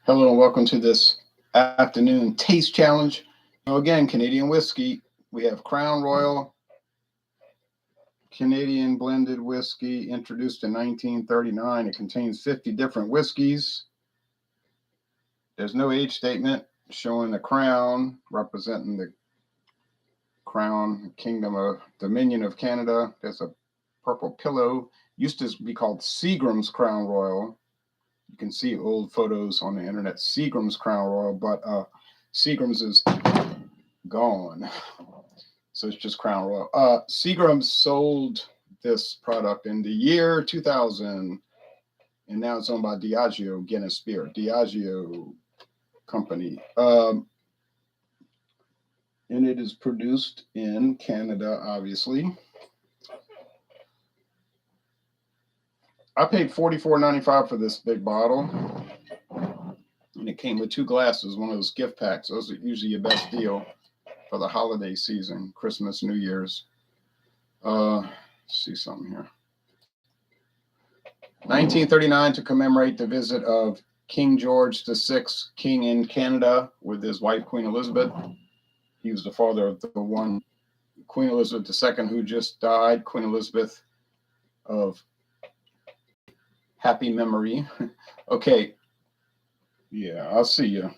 Hello and welcome to this afternoon taste challenge. Again, Canadian whiskey. We have Crown Royal Canadian blended whiskey introduced in 1939. It contains 50 different whiskeys. There's no age statement showing the crown representing the crown kingdom of Dominion of Canada. There's a purple pillow. Used to be called Seagram's Crown Royal. You can see old photos on the internet. Seagram's Crown Royal, but Seagram's is gone. So it's just Crown Royal. Seagram's sold this product in the year 2000, and now it's owned by Diageo Guinness Beer. Diageo company. And it is produced in Canada, obviously. I paid $44.95 for this big bottle, and it came with 2 glasses, one of those gift packs. Those are usually your best deal for the holiday season, Christmas, New Year's. Let's see something here. 1939, to commemorate the visit of King George VI, king in Canada, with his wife, Queen Elizabeth. He was the father of the one Queen Elizabeth II who just died, Queen Elizabeth of happy memory. Okay. Yeah, I'll see you.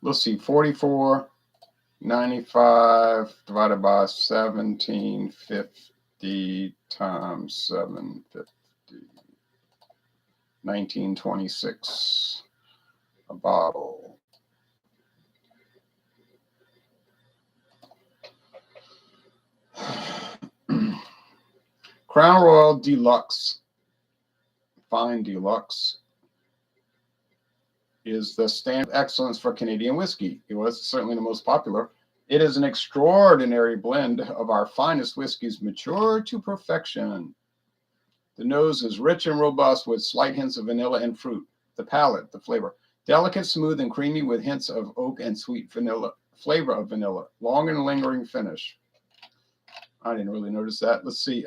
Let's see, 44.95 divided by 1750 times 750. 1926 a bottle. Crown Royal Deluxe, Fine Deluxe, is the standard of excellence for Canadian whiskey. It was certainly the most popular. It is an extraordinary blend of our finest whiskeys, matured to perfection. The nose is rich and robust with slight hints of vanilla and fruit. The palate, the flavor, delicate, smooth, and creamy with hints of oak and sweet vanilla, flavor of vanilla, long and lingering finish. I didn't really notice that. Let's see.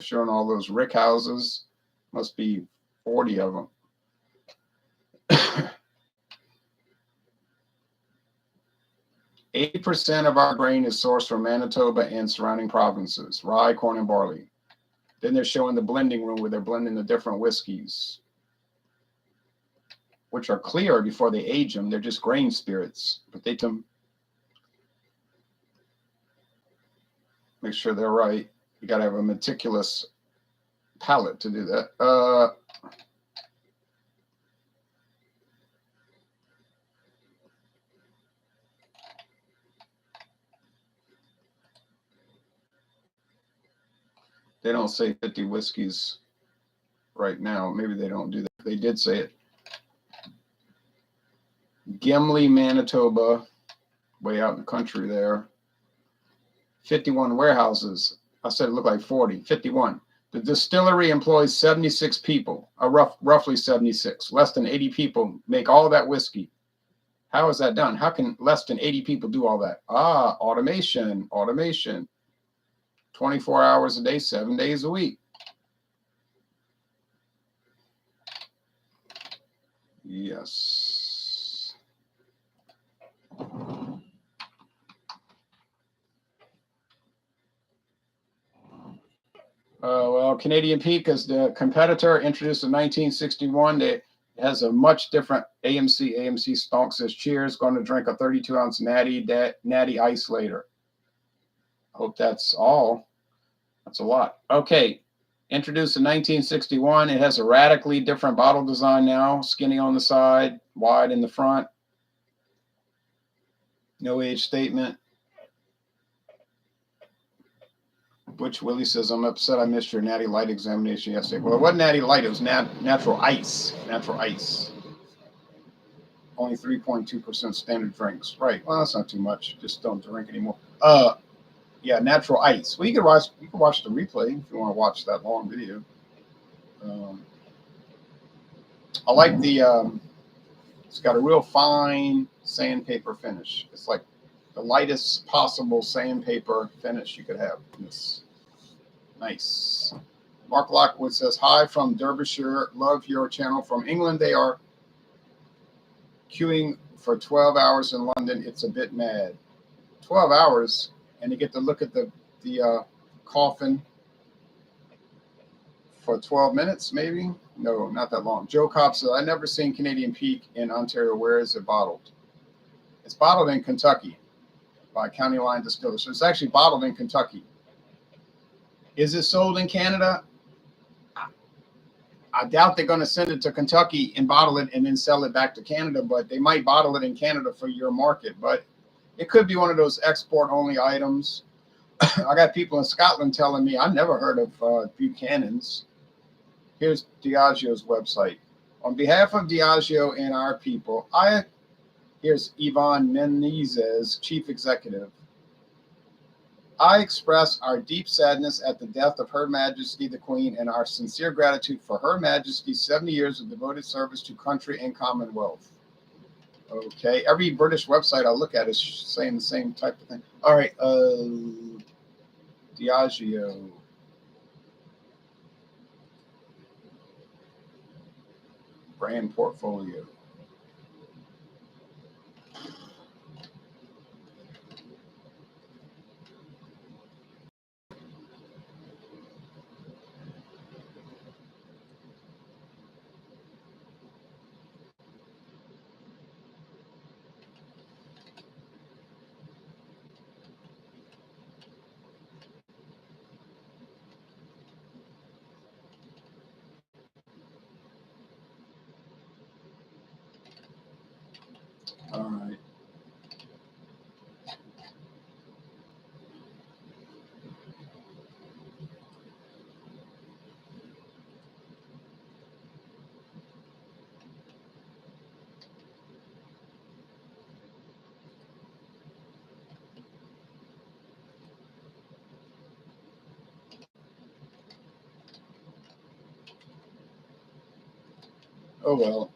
Showing all those rick houses. Must be 40 of them. 80% of our grain is sourced from Manitoba and surrounding provinces, rye, corn, and barley. Then they're showing the blending room where they're blending the different whiskeys, which are clear before they age them. They're just grain spirits, but they can make sure they're right. You got to have a meticulous palate to do that. They don't say 50 whiskeys right now. Maybe they don't do that. They did say it. Gimli, Manitoba, way out in the country there. 51 warehouses. I said it looked like 40. 51. The distillery employs 76 people, roughly 76. Less than 80 people make all that whiskey. How is that done? How can less than 80 people do all that? Automation. 24 hours a day, 7 days a week. Yes. Well, Canadian Peak is the competitor, introduced in 1961. It has a much different AMC. AMC Stonk says, cheers, going to drink a 32-ounce natty ice later. Hope that's all. That's a lot. Okay. Introduced in 1961. It has a radically different bottle design now. Skinny on the side, wide in the front. No age statement. Butch Willie says, I'm upset I missed your Natty Light examination yesterday. Well, it wasn't Natty Light. It was natural ice. Natural ice. Only 3.2% standard drinks. Right. Well, that's not too much. Just don't drink anymore. Yeah, natural ice. Well, you can watch the replay if you want to watch that long video. I like the, it's got a real fine sandpaper finish. It's like the lightest possible sandpaper finish you could have. It's nice. Mark Lockwood says, hi from Derbyshire. Love your channel. From England, they are queuing for 12 hours in London. It's a bit mad. 12 hours, and you get to look at the coffin for 12 minutes, maybe? No, not that long. Joe Cobb said, I've never seen Canadian Peak in Ontario. Where is it bottled? It's bottled in Kentucky by County Line Distillers. So it's actually bottled in Kentucky. Is it sold in Canada? I doubt they're going to send it to Kentucky and bottle it and then sell it back to Canada, but they might bottle it in Canada for your market. But it could be one of those export-only items. I got people in Scotland telling me, I never heard of Buchanan's. Here's Diageo's website. On behalf of Diageo and our people, here's Yvonne Menezes, Chief Executive. I express our deep sadness at the death of Her Majesty the Queen and our sincere gratitude for Her Majesty's 70 years of devoted service to country and Commonwealth. Okay, every British website I look at is saying the same type of thing. All right, Diageo. Brand portfolio. All right. Oh, well.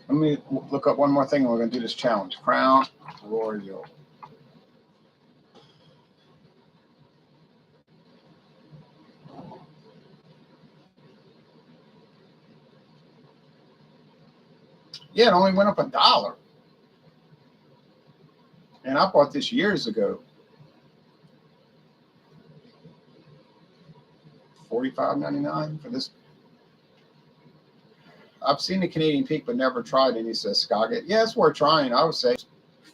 Let me look up one more thing and we're going to do this challenge. Crown Royal. Yeah, it only went up $1. And I bought this years ago. $45.99 for this. I've seen the Canadian Peak, but never tried any, says Skagit. Yeah, it's worth trying, I would say.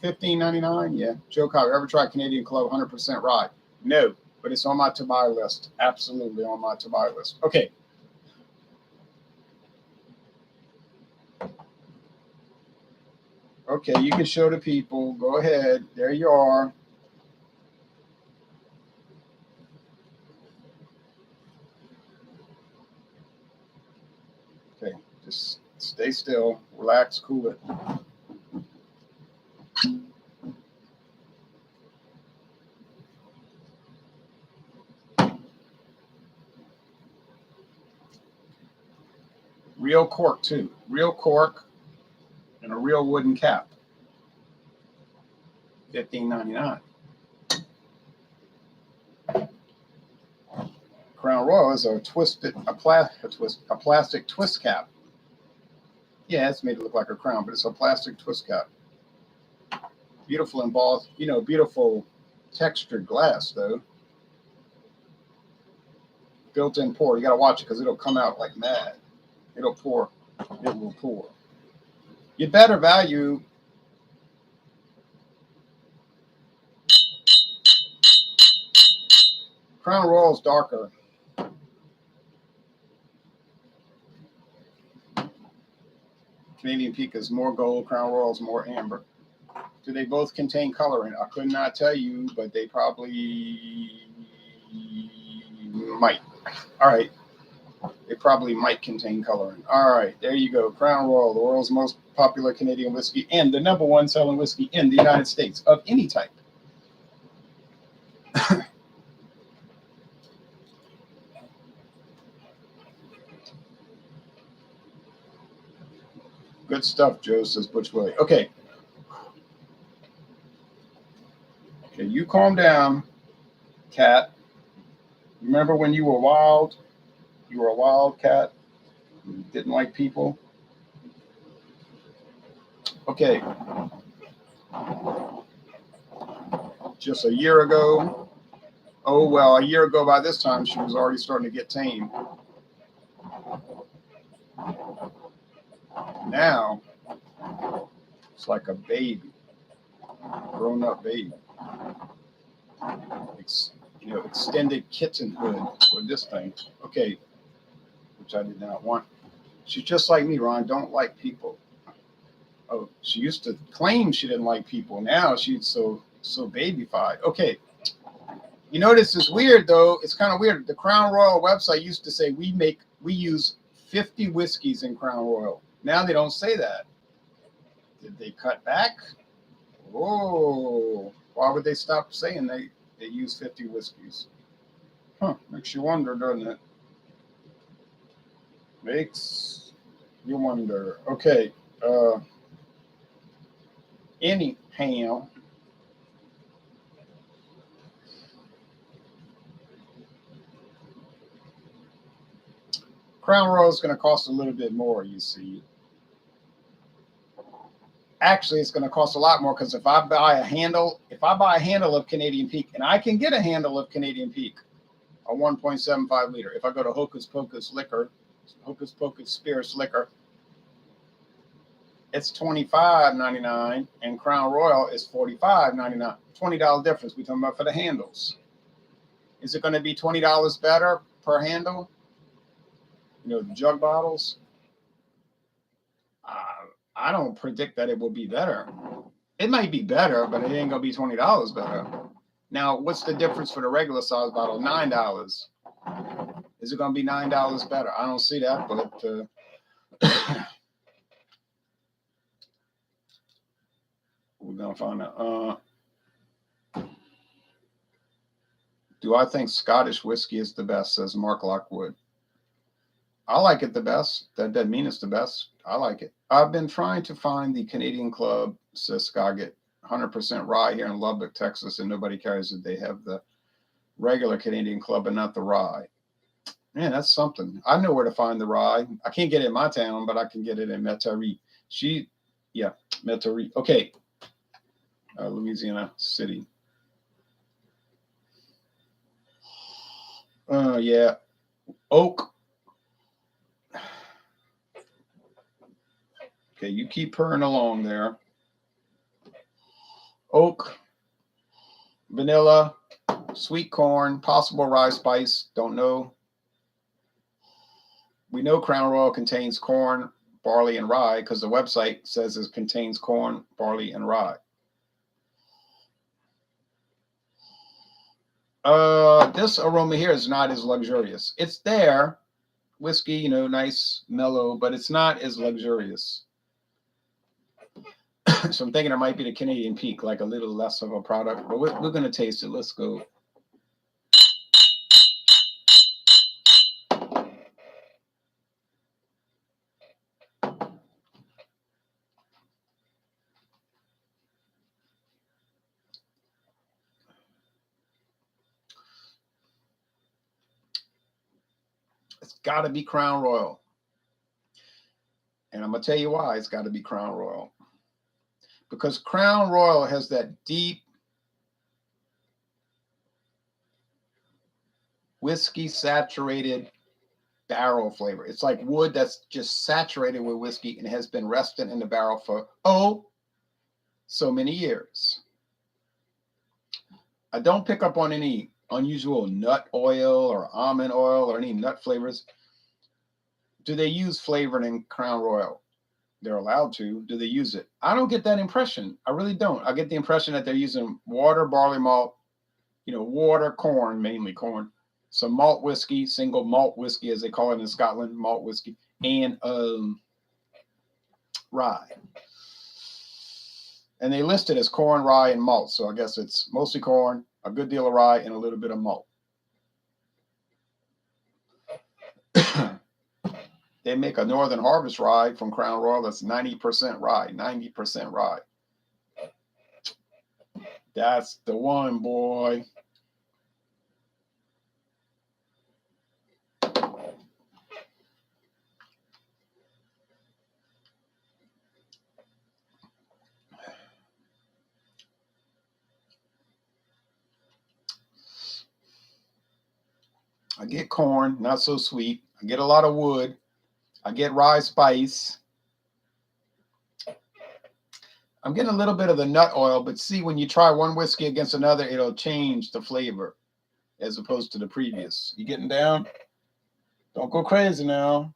$15.99, yeah. Joe Cobb, ever tried Canadian Club 100% rye? No, but it's on my to-buy list. Absolutely on my to-buy list. Okay. Okay, you can show the people. Go ahead. There you are. Okay, just stay still, relax, cool it. Real cork, too. Real cork and a real wooden cap. $15.99. Crown Royal is a plastic twist cap. Yeah, it's made to look like a crown, but it's a plastic twist cap. Beautiful embossed, beautiful textured glass, though. Built-in pour. You got to watch it because it'll come out like mad. It'll pour. It will pour. You better value. Crown Royal's darker. Canadian Peak is more gold. Crown Royal is more amber. Do they both contain coloring? I could not tell you, but they probably might. All right. They probably might contain coloring. All right. There you go. Crown Royal, the world's most popular Canadian whiskey and the #1 selling whiskey in the United States of any type. Good stuff, Joe, says Butch Willie. Okay. Okay, you calm down, cat. Remember when you were wild? You were a wild cat. You didn't like people. Okay. Just a year ago. Oh, well, a year ago by this time, she was already starting to get tame. Now, it's like a baby, grown up baby. It's, extended kittenhood for this thing. Okay, which I did not want. She's just like me, Ron, don't like people. Oh, she used to claim she didn't like people. Now she's so babyfied. Okay. You notice it's weird though. It's kind of weird. The Crown Royal website used to say we use 50 whiskeys in Crown Royal. Now they don't say that. Did they cut back? Oh, why would they stop saying they use 50 whiskeys? Huh, makes you wonder, doesn't it? Makes you wonder. Okay. Anyhow, Crown Royal is going to cost a little bit more, you see. Actually, it's going to cost a lot more because if I buy a handle of Canadian Peak, and I can get a handle of Canadian Peak, a 1.75 liter. If I go to Hocus Pocus Spirits Liquor, it's $25.99, and Crown Royal is $45.99. $20 difference. We're talking about for the handles. Is it going to be $20 better per handle? The jug bottles. I don't predict that it will be better. It might be better, but it ain't gonna be $20 better. Now, what's the difference for the regular size bottle? $9. Is it gonna be $9 better? I don't see that, but we're gonna find out. Do I think Scottish whiskey is the best? Says Mark Lockwood. I like it the best. That doesn't mean it's the best. I like it. I've been trying to find the Canadian Club, says Scoggett, 100% rye here in Lubbock, Texas, and nobody carries it. They have the regular Canadian Club, but not the rye. Man, that's something. I know where to find the rye. I can't get it in my town, but I can get it in Metairie. Metairie. Okay. Louisiana City. Yeah. Oak. Okay, you keep purring along there. Oak, vanilla, sweet corn, possible rye spice. Don't know. We know Crown Royal contains corn, barley, and rye because the website says it contains corn, barley, and rye. This aroma here is not as luxurious. It's there. Whiskey, nice, mellow, but it's not as luxurious. So I'm thinking it might be the Canadian Peak, like a little less of a product, but we're going to taste it. Let's go. It's got to be Crown Royal. And I'm going to tell you why it's got to be Crown Royal. Because Crown Royal has that deep whiskey saturated barrel flavor. It's like wood that's just saturated with whiskey and has been resting in the barrel for, so many years. I don't pick up on any unusual nut oil or almond oil or any nut flavors. Do they use flavoring in Crown Royal? They're allowed to. Do they use it? I don't get that impression. I really don't. I get the impression that they're using water, barley malt, water, corn, mainly corn, some malt whiskey, single malt whiskey, as they call it in Scotland, malt whiskey, and rye. And they list it as corn, rye, and malt. So I guess it's mostly corn, a good deal of rye, and a little bit of malt. They make a Northern Harvest rye from Crown Royal that's 90% rye, 90% rye. That's the one, boy. I get corn, not so sweet. I get a lot of wood. I get rye spice. I'm getting a little bit of the nut oil, but see, when you try one whiskey against another, it'll change the flavor as opposed to the previous. You getting down? Don't go crazy now.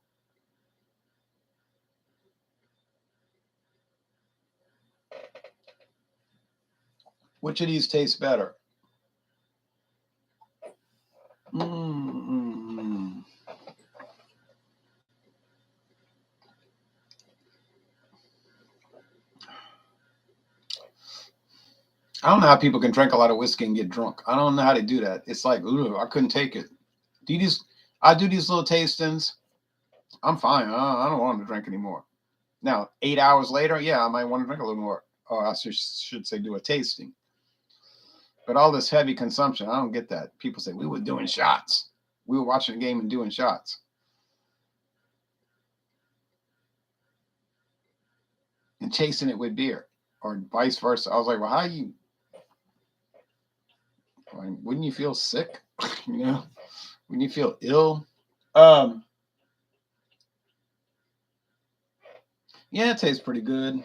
Which of these tastes better? Mm-hmm. I don't know how people can drink a lot of whiskey and get drunk. I don't know how to do that. It's like, ooh, I couldn't take it. I do these little tastings. I'm fine. I don't want to drink anymore. Now, 8 hours later, yeah, I might want to drink a little more. Or I should say do a tasting. But all this heavy consumption, I don't get that. People say, we were doing shots. We were watching a game and doing shots. And chasing it with beer. Or vice versa. I was like, well, how you... Wouldn't you feel sick? You know? Wouldn't you feel ill? Yeah, it tastes pretty good.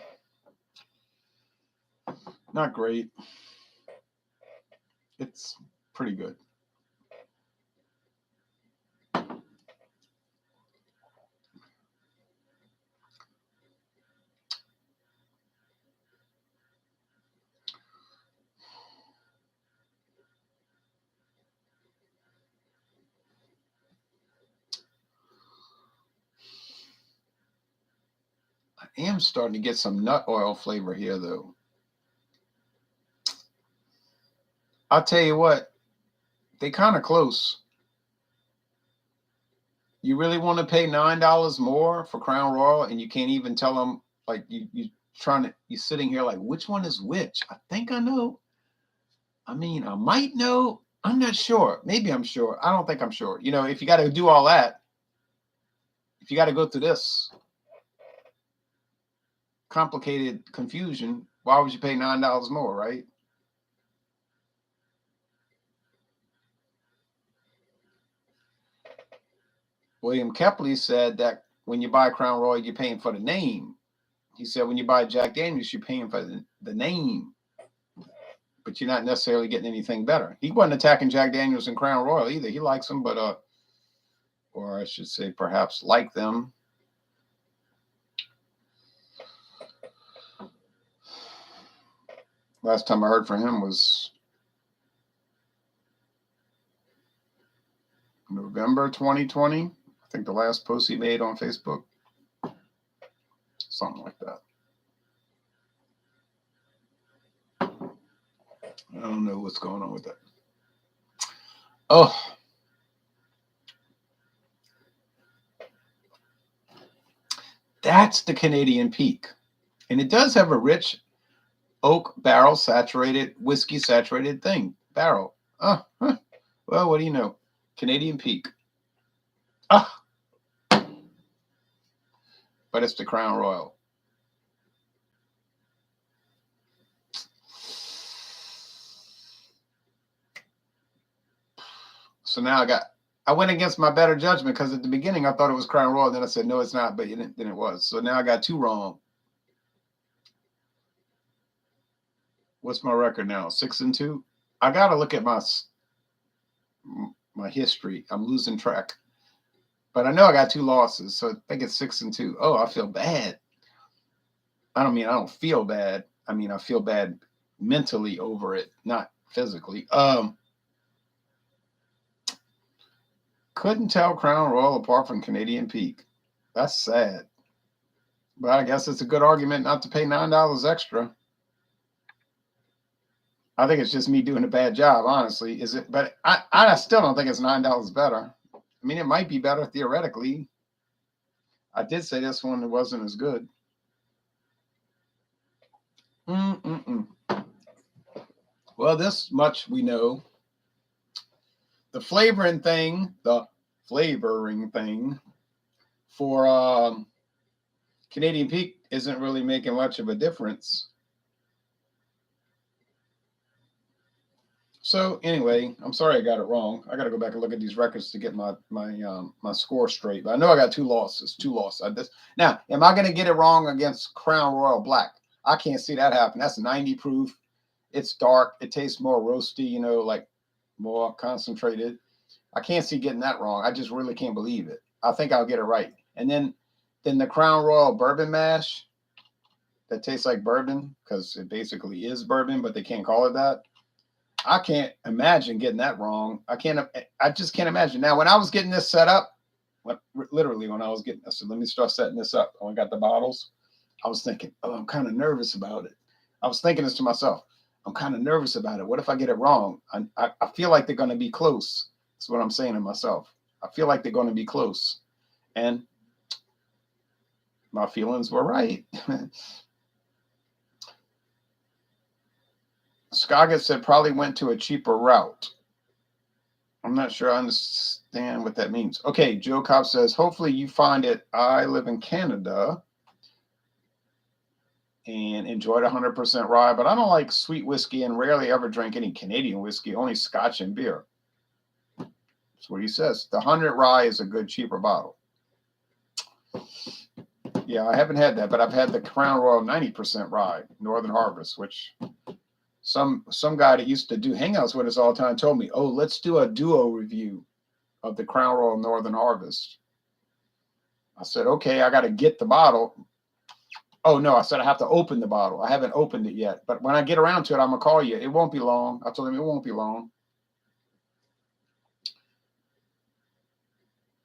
Not great. It's pretty good. I am starting to get some nut oil flavor here, though. I'll tell you what, they kind of close. You really want to pay $9 more for Crown Royal, and you can't even tell them, like, you're sitting here like, which one is which? I think I know. I mean, I might know. I'm not sure. Maybe I'm sure. I don't think I'm sure. You know, if you got to do all that, if you got to go through this complicated confusion, why would you pay $9 more, right? William Kepley said that when you buy Crown Royal, you're paying for the name. He said when you buy Jack Daniels, you're paying for the name, but you're not necessarily getting anything better. He wasn't attacking Jack Daniels and Crown Royal either. He likes them, but or I should say perhaps like them. Last time I heard from him was November 2020. I think the last post he made on Facebook. Something like that. I don't know what's going on with that. Oh. That's the Canadian Peak. And it does have a rich oak barrel saturated, whiskey saturated barrel. Well, what do you know? Canadian Peak. But it's the Crown Royal. So now I went against my better judgment because at the beginning I thought it was Crown Royal. Then I said, no, it's not, but then it was. So now I got two wrong. What's my record now? 6-2. I got to look at my history. I'm losing track. But I know I got two losses, so I think it's 6-2. Oh, I feel bad. I don't feel bad. I mean, I feel bad mentally over it, not physically. Couldn't tell Crown Royal apart from Canadian Peak. That's sad. But I guess it's a good argument not to pay $9 extra. I think it's just me doing a bad job, honestly. Is it? But I still don't think it's $9 better. I mean, it might be better theoretically. I did say this one wasn't as good. Well, this much we know. The flavoring thing for Canadian Peak isn't really making much of a difference. So anyway, I'm sorry I got it wrong. I got to go back and look at these records to get my score straight. But I know I got two losses. Now, am I going to get it wrong against Crown Royal Black? I can't see that happen. That's 90 proof. It's dark. It tastes more roasty, like more concentrated. I can't see getting that wrong. I just really can't believe it. I think I'll get it right. And then the Crown Royal Bourbon Mash that tastes like bourbon because it basically is bourbon, but they can't call it that. I can't imagine getting that wrong. I just can't imagine. Now, when I was getting this set up, literally when I said, let me start setting this up. When I got the bottles, I was thinking, oh, I'm kind of nervous about it. I was thinking this to myself. I'm kind of nervous about it. What if I get it wrong? I feel like they're going to be close. That's what I'm saying to myself. I feel like they're going to be close. And my feelings were right. Skaga said probably went to a cheaper route. I'm not sure I understand what that means. Okay, Joe Cobb says, hopefully you find it. I live in Canada and enjoyed 100% rye, but I don't like sweet whiskey and rarely ever drink any Canadian whiskey, only scotch and beer. That's what he says. The 100 rye is a good, cheaper bottle. Yeah, I haven't had that, but I've had the Crown Royal 90% rye, Northern Harvest, which some guy that used to do hangouts with us all the time told me, oh, let's do a duo review of the Crown Royal Northern Harvest. I said, okay, I got to get the bottle. Oh, no, I said I have to open the bottle. I haven't opened it yet. But when I get around to it, I'm going to call you. It won't be long. I told him it won't be long.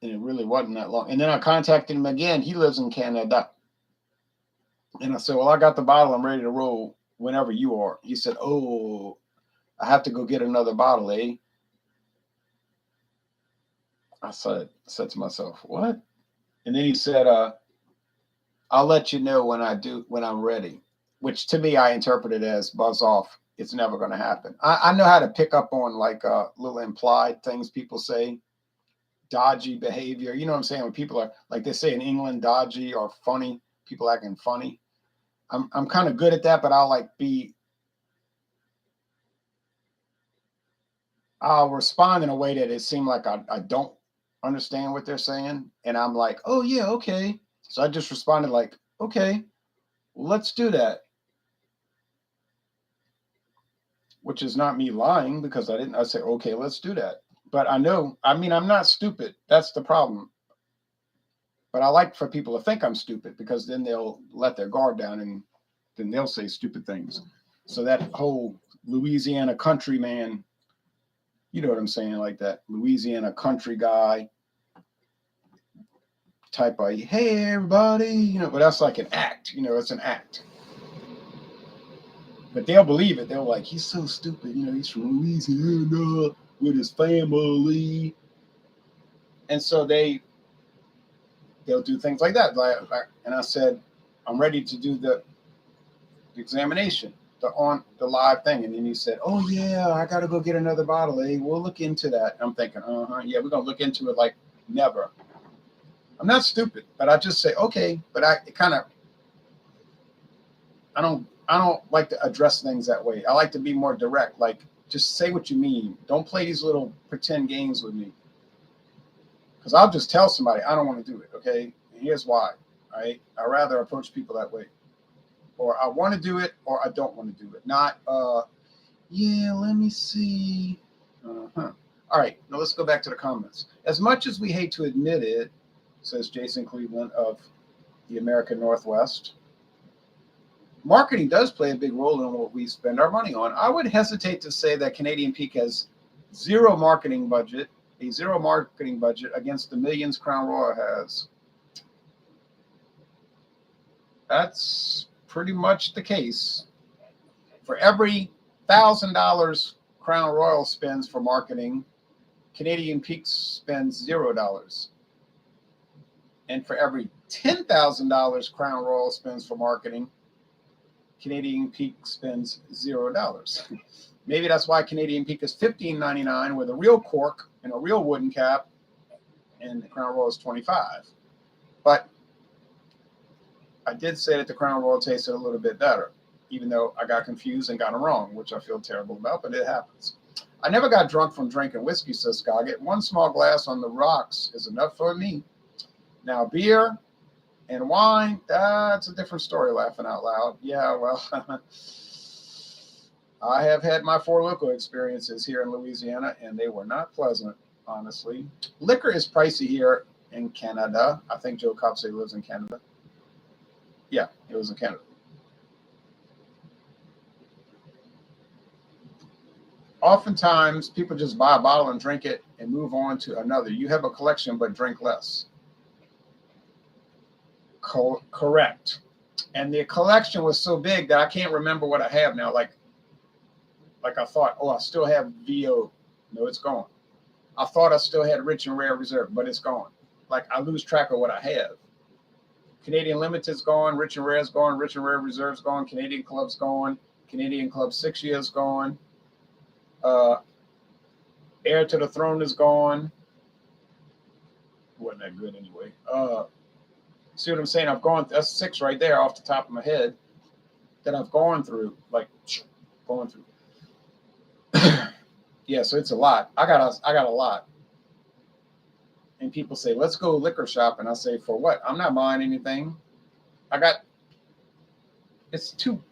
And it really wasn't that long. And then I contacted him again. He lives in Canada. And I said, well, I got the bottle. I'm ready to roll whenever you are. He said, oh, I have to go get another bottle, eh? I said to myself, what? And then he said, I'll let you know when I'm ready, which to me, I interpreted as buzz off. It's never going to happen. I know how to pick up on like little implied things people say, dodgy behavior. You know what I'm saying? When people are, like they say in England, dodgy or funny, people acting funny. I'm kind of good at that, but I'll respond in a way that it seemed like I don't understand what they're saying. And I'm like, oh yeah, okay. So I just responded like, okay, well, let's do that. Which is not me lying because I said, okay, let's do that. But I'm not stupid. That's the problem. But I like for people to think I'm stupid because then they'll let their guard down and then they'll say stupid things. So that whole Louisiana country man, you know what I'm saying, like that Louisiana country guy type of, hey, everybody, but that's like an act, it's an act. But they'll believe it. They're like, he's so stupid, he's from Louisiana with his family. And so they'll do things like that. And I said, I'm ready to do the examination, on the live thing. And then he said, oh yeah, I got to go get another bottle. Hey, we'll look into that. I'm thinking, yeah, we're going to look into it like never. I'm not stupid, but I just say, okay, but I don't like to address things that way. I like to be more direct. Like, just say what you mean. Don't play these little pretend games with me. Because I'll just tell somebody, I don't want to do it, okay? And here's why, right? I'd rather approach people that way. Or I want to do it, or I don't want to do it. Not, yeah, let me see. All right, now let's go back to the comments. As much as we hate to admit it, says Jason Cleveland of the American Northwest, marketing does play a big role in what we spend our money on. I would hesitate to say that Canadian Peak has a zero marketing budget against the millions Crown Royal has. That's pretty much the case. For every $1,000 Crown Royal spends for marketing, Canadian Peak spends $0. And for every $10,000 Crown Royal spends for marketing. Canadian Peak spends $0. Maybe that's why Canadian Peak is $15.99 with a real cork and a real wooden cap, and the Crown Royal is $25. But I did say that the Crown Royal tasted a little bit better, even though I got confused and got it wrong, which I feel terrible about, but it happens. I never got drunk from drinking whiskey, says Scoggett. One small glass on the rocks is enough for me. Now, beer and wine, that's a different story, laughing out loud. Yeah, well, I have had my Four Loko experiences here in Louisiana, and they were not pleasant, honestly. Liquor is pricey here in Canada. I think Joe Copsey lives in Canada. Yeah, he lives in Canada. Oftentimes, people just buy a bottle and drink it and move on to another. You have a collection, but drink less. Correct. And the collection was so big that I can't remember what I have now. Like I thought, oh, I still have VO. No, it's gone. I thought I still had Rich and Rare Reserve, but it's gone. Like I lose track of what I have. Canadian Limited's gone. Rich and Rare's gone. Rich and Rare Reserve's gone. Canadian Club's gone. Canadian Club 6 years gone. Heir to the Throne is gone. Wasn't that good anyway. See what I'm saying? I've gone. That's 6 right there off the top of my head that I've gone through. Like going through. Yeah, so it's a lot. I got a lot. And people say, let's go liquor shop. And I say, for what? I'm not buying anything. It's too.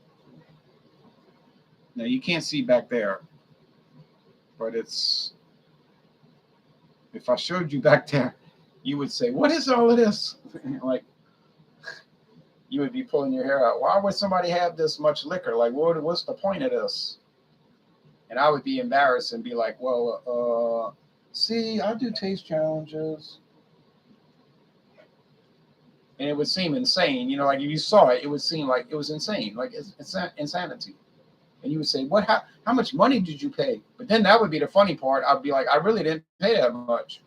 Now you can't see back there, but it's, if I showed you back there, you would say, what is all of this? Like, you would be pulling your hair out. Why would somebody have this much liquor? Like, what's the point of this? And I would be embarrassed and be like, well, see, I do taste challenges. And it would seem insane. You know, like if you saw it, it would seem like it was insane. Like it's insanity. And you would say, what, how much money did you pay? But then that would be the funny part. I'd be like, I really didn't pay that much.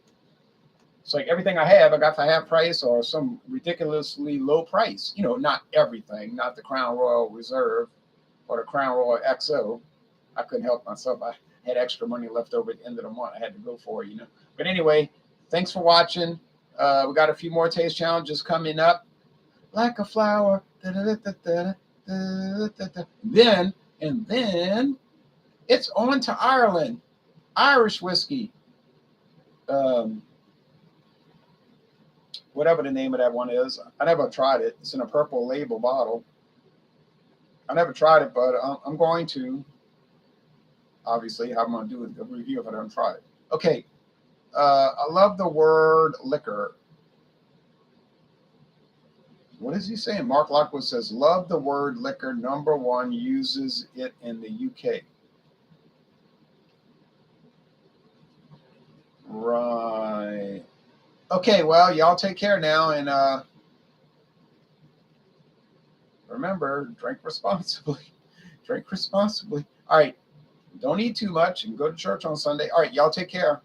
It's like everything I have, I got for half price or some ridiculously low price. You know, not everything, not the Crown Royal Reserve or the Crown Royal XO. I couldn't help myself. I had extra money left over at the end of the month. I had to go for it, you know. But anyway, thanks for watching. We got a few more taste challenges coming up. Like a flower. Then it's on to Ireland. Irish whiskey. Whatever the name of that one is. I never tried it. It's in a purple label bottle. I never tried it, but I'm going to. Obviously, how I'm going to do a review if I don't try it. Okay. I love the word liquor. What is he saying? Mark Lockwood says, love the word liquor. Number 1 uses it in the UK. Right. Okay, well, y'all take care now. And remember, drink responsibly. Drink responsibly. All right. Don't eat too much and go to church on Sunday. All right, y'all take care.